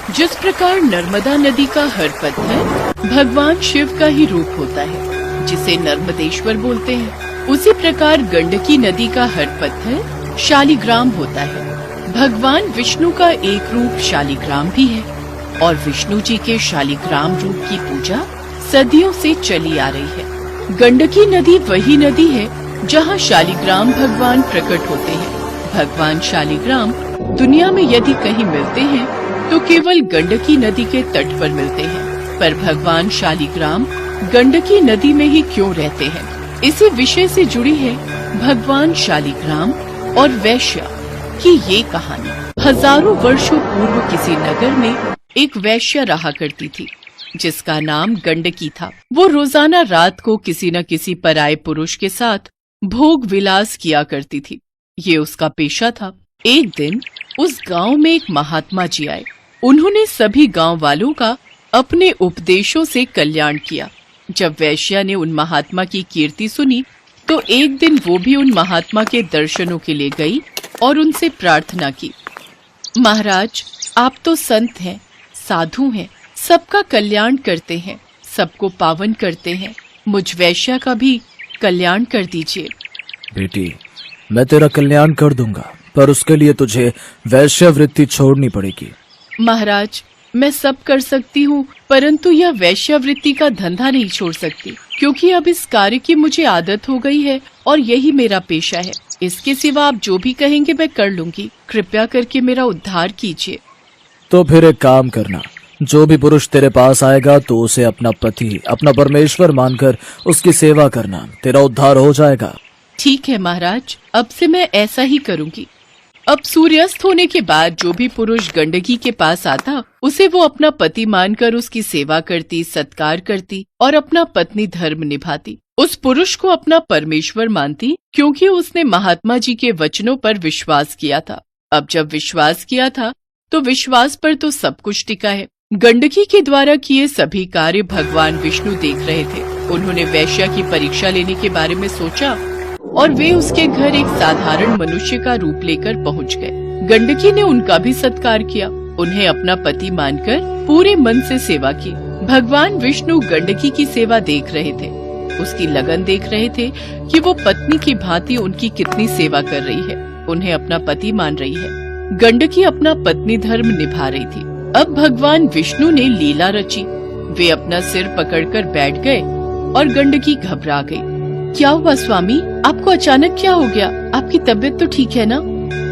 जिस प्रकार नर्मदा नदी का हर पत्थर भगवान शिव का ही रूप होता है, जिसे नर्मदेश्वर बोलते हैं, उसी प्रकार गंडकी नदी का हर पत्थर शालिग्राम होता है। भगवान विष्णु का एक रूप शालिग्राम भी है और विष्णु जी के शालिग्राम रूप की पूजा सदियों से चली आ रही है। गंडकी नदी वही नदी है जहाँ शालिग्राम भगवान प्रकट होते हैं। भगवान शालिग्राम दुनिया में यदि कहीं मिलते हैं तो केवल गंडकी नदी के तट पर मिलते हैं। पर भगवान शालिग्राम गंडकी नदी में ही क्यों रहते हैं, इसी विषय से जुड़ी है भगवान शालिग्राम और वैश्य की ये कहानी। हजारों वर्षों पूर्व किसी नगर में एक वैश्य रहा करती थी जिसका नाम गंडकी था। वो रोजाना रात को किसी न किसी पराये पुरुष के साथ भोग विलास किया करती थी। ये उसका पेशा था। एक दिन उस गांव में एक महात्मा जी आए। उन्होंने सभी गांव वालों का अपने उपदेशों से कल्याण किया। जब वैश्या ने उन महात्मा की कीर्ति सुनी तो एक दिन वो भी उन महात्मा के दर्शनों के लिए गई और उनसे प्रार्थना की, महाराज आप तो संत हैं, साधु हैं, सबका कल्याण करते हैं, सबको पावन करते हैं, मुझ वैश्या का भी कल्याण कर दीजिए। बेटी, मैं तेरा कल्याण कर दूंगा, पर उसके लिए तुझे वैश्य वृत्ति छोड़नी पड़ेगी। महाराज मैं सब कर सकती हूँ, परंतु यह वैश्य वृत्ति का धंधा नहीं छोड़ सकती, क्योंकि अब इस कार्य की मुझे आदत हो गई है और यही मेरा पेशा है। इसके सिवा आप जो भी कहेंगे मैं कर लूंगी। कृपया करके मेरा उद्धार कीजिए। तो फिर एक काम करना, जो भी पुरुष तेरे पास आएगा तो उसे अपना पति, अपना परमेश्वर मानकर उसकी सेवा करना, तेरा उद्धार हो जाएगा। ठीक है महाराज, अब से मैं ऐसा ही करूंगी। अब सूर्यास्त होने के बाद जो भी पुरुष गंडकी के पास आता, उसे वो अपना पति मानकर उसकी सेवा करती, सत्कार करती और अपना पत्नी धर्म निभाती। उस पुरुष को अपना परमेश्वर मानती, क्योंकि उसने महात्मा जी के वचनों पर विश्वास किया था। अब जब विश्वास किया था तो विश्वास पर तो सब कुछ टिका है। गंडकी के द्वारा किए सभी कार्य भगवान विष्णु देख रहे थे। उन्होंने वैश्या की परीक्षा लेने के बारे में सोचा और वे उसके घर एक साधारण मनुष्य का रूप लेकर पहुंच गए। गंडकी ने उनका भी सत्कार किया, उन्हें अपना पति मानकर पूरे मन से सेवा की। भगवान विष्णु गंडकी की सेवा देख रहे थे, उसकी लगन देख रहे थे कि वो पत्नी की भांति उनकी कितनी सेवा कर रही है, उन्हें अपना पति मान रही है। गंडकी अपना पत्नी धर्म निभा रही थी। अब भगवान विष्णु ने लीला रची। वे अपना सिर पकड़कर बैठ गए और गंडकी घबरा गई। क्या हुआ स्वामी, आपको अचानक क्या हो गया? आपकी तबीयत तो ठीक है ना?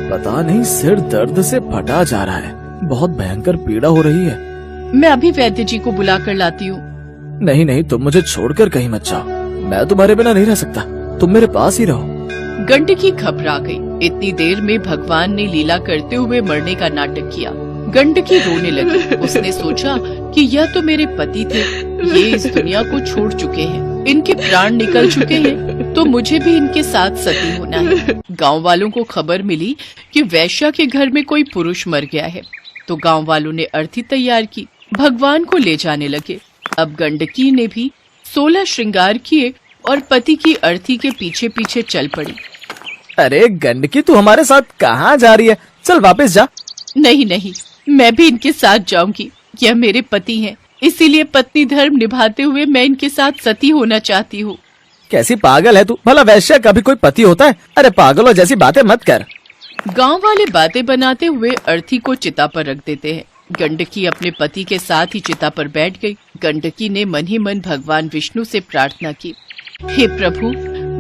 पता नहीं, सिर दर्द से फटा जा रहा है, बहुत भयंकर पीड़ा हो रही है। मैं अभी वैद्य जी को बुला कर लाती हूँ। नहीं नहीं, तुम मुझे छोड़कर कहीं मत जाओ, मैं तुम्हारे बिना नहीं रह सकता, तुम मेरे पास ही रहो। गंडकी घबरा गई। इतनी देर में भगवान ने लीला करते हुए मरने का नाटक किया। गंडकी रोने लगी। उसने सोचा कि यह तो मेरे पति थे, ये इस दुनिया को छोड़ चुके हैं, इनके प्राण निकल चुके हैं, तो मुझे भी इनके साथ सती होना है। गांव वालों को खबर मिली कि वैश्या के घर में कोई पुरुष मर गया है, तो गांव वालों ने अर्थी तैयार की, भगवान को ले जाने लगे। अब गंडकी ने भी 16 श्रृंगार किए और पति की अर्थी के पीछे पीछे चल पड़ी। अरे गंडकी, तू हमारे साथ कहाँ जा रही है? चल वापस जा। नहीं नहीं, मैं भी इनके साथ जाऊंगी। यह मेरे पति हैं, इसीलिए पत्नी धर्म निभाते हुए मैं इनके साथ सती होना चाहती हूँ। कैसी पागल है तू? भला वैश्य का भी कोई पति होता है? अरे पागलों जैसी बातें मत कर। गांव वाले बातें बनाते हुए अर्थी को चिता पर रख देते हैं। गंडकी अपने पति के साथ ही चिता पर बैठ गई। गंडकी ने मन ही मन भगवान विष्णु से प्रार्थना की, हे प्रभु,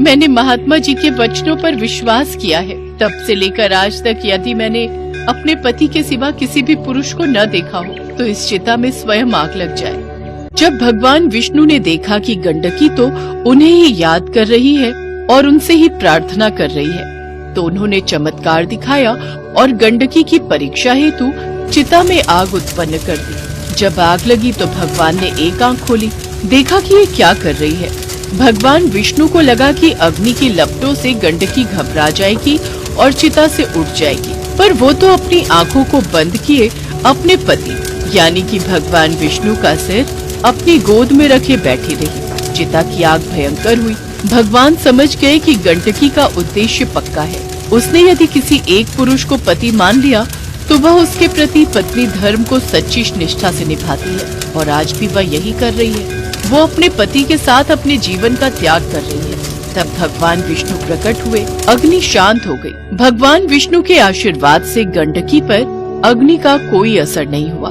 मैंने महात्मा जी के वचनों पर विश्वास किया है। तब से लेकर आज तक यदि मैंने अपने पति के सिवा किसी भी पुरुष को न देखा हो तो इस चिता में स्वयं आग लग जाए। जब भगवान विष्णु ने देखा कि गंडकी तो उन्हें ही याद कर रही है और उनसे ही प्रार्थना कर रही है, तो उन्होंने चमत्कार दिखाया और गंडकी की परीक्षा हेतु चिता में आग उत्पन्न कर दी। जब आग लगी तो भगवान ने एक आंख खोली, देखा कि ये क्या कर रही है। भगवान विष्णु को लगा कि अग्नि की लपटों से गंडकी घबरा जाएगी और चिता से उठ जाएगी, पर वो तो अपनी आंखों को बंद किए अपने पति यानी कि भगवान विष्णु का सिर अपनी गोद में रखे बैठी रही। चिता की आग भयंकर हुई। भगवान समझ गए कि गंडकी का उद्देश्य पक्का है। उसने यदि किसी एक पुरुष को पति मान लिया तो वह उसके प्रति पत्नी धर्म को सच्ची निष्ठा से निभाती है और आज भी वह यही कर रही है। वो अपने पति के साथ अपने जीवन का त्याग कर रही है। तब भगवान विष्णु प्रकट हुए, अग्नि शांत हो गई। भगवान विष्णु के आशीर्वाद से गंडकी पर अग्नि का कोई असर नहीं हुआ।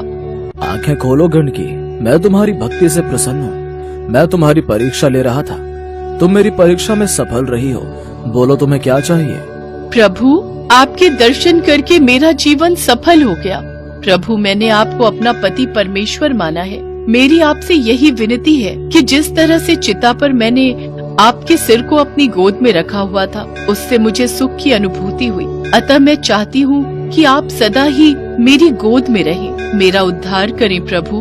आंखें खोलो गंडकी, मैं तुम्हारी भक्ति से प्रसन्न हूँ। मैं तुम्हारी परीक्षा ले रहा था, तुम मेरी परीक्षा में सफल रही हो। बोलो तुम्हें क्या चाहिए। प्रभु, आपके दर्शन करके मेरा जीवन सफल हो गया। प्रभु, मैंने आपको अपना पति परमेश्वर माना है। मेरी आपसे यही विनती है कि जिस तरह से चिता पर मैंने आपके सिर को अपनी गोद में रखा हुआ था, उससे मुझे सुख की अनुभूति हुई। अतः मैं चाहती हूँ कि आप सदा ही मेरी गोद में रहें। मेरा उद्धार करें प्रभु।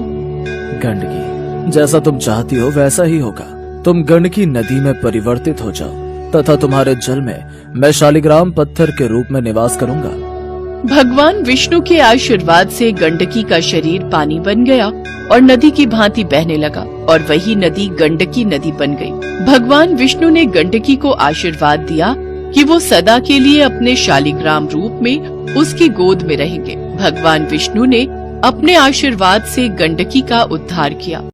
गंडकी, जैसा तुम चाहती हो वैसा ही होगा। तुम गंडकी नदी में परिवर्तित हो जाओ तथा तुम्हारे जल में मैं शालिग्राम पत्थर के रूप में निवास करूंगा। भगवान विष्णु के आशीर्वाद से गंडकी का शरीर पानी बन गया और नदी की भांति बहने लगा और वही नदी गंडकी नदी बन गई। भगवान विष्णु ने गंडकी को आशीर्वाद दिया कि वो सदा के लिए अपने शालिग्राम रूप में उसकी गोद में रहेंगे। भगवान विष्णु ने अपने आशीर्वाद से गंडकी का उद्धार किया।